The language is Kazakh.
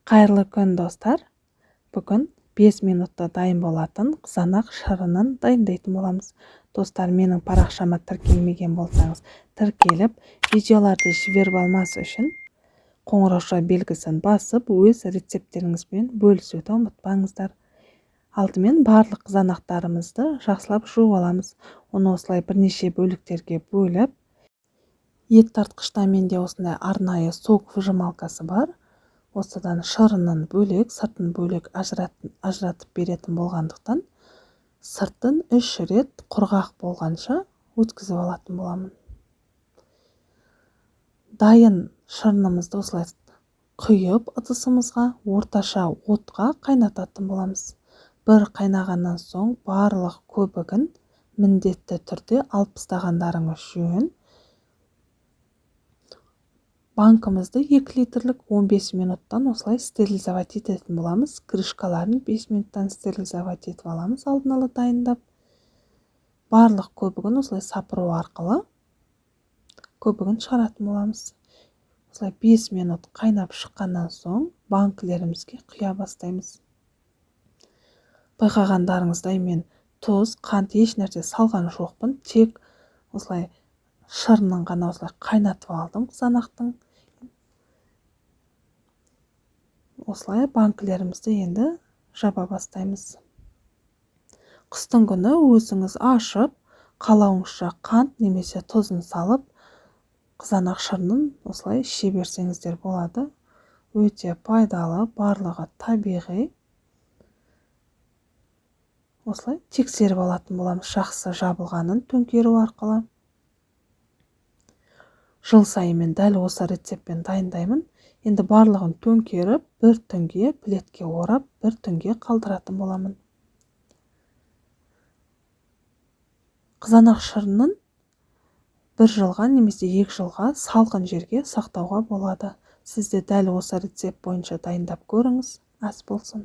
Қайырлы күн, достар. Бүгін 5 минутта дайын болатын қызанақ шырынын дайындайтын боламыз. Достар, менің парақшама тіркелмеген болсаңыз, тіркеліп, видеоларды жіберіп алмас үшін қоңырауша белгісін басып, өз рецепттеріңізбен бөлісуді ұмытпаңыздар. Алдымен барлық қызанақтарымызды жақсылап жуып аламыз. Оны осылай бірнеше бөліктерге бөліп, ет тартқышта менде осындай арнайы сок выжималкасы бар. Осыдан шырынын бөлек, сыртын бөлек ажыратып беретін болғандықтан, сыртын 3 рет құрғақ болғанша өткізіп алатын боламын. Дайын шырынымызды осылай құйып, ыдысымызға орташа отқа қайнататын боламыз. Бір қайнағаннан соң барлық көбігін міндетті түрде алып тастағандарыңыз жөн. Банкымызды 2 литрлік 15 минуттан осылай стерилизовать ететін боламыз. Крышкаларын 5 минуттан стерилизовать етіп аламыз, алдын ала дайындап. Барлық көбігін осылай сапыру арқылы көбігін шығаратын боламыз. Осылай 5 минут қайнап шыққаннан соң банкілерімізге құя бастаймыз. Байқағандарыңыздай, мен тұз, қант, еш нәрсе салған жоқпын. Тек осылай шырынын ғана осылай қайнатып алдым қызанақтың. Осылай банкілерімізді енді жаба бастаймыз. Қыстың күні өзіңіз ашып, қалауыңызша қант немесе тұзын салып, қызанақ шырынын осылай іше берсеңіздер болады. Өте пайдалы, барлығы табиғи. Осылай тексеріп алатын боламыз, жақсы жабылғанын төңкеру арқылы. Жыл сайын мен дәл осы рецептпен дайындаймын. Енді барлығын төңкеріп, бір түнге плетке орап, бір түнге қалдыратын боламын. Қызанақ шырынын 1 жылға немесе 2 жылға салқын жерге сақтауға болады. Сіз де дәл осы рецепт бойынша дайындап көріңіз. Ас болсын.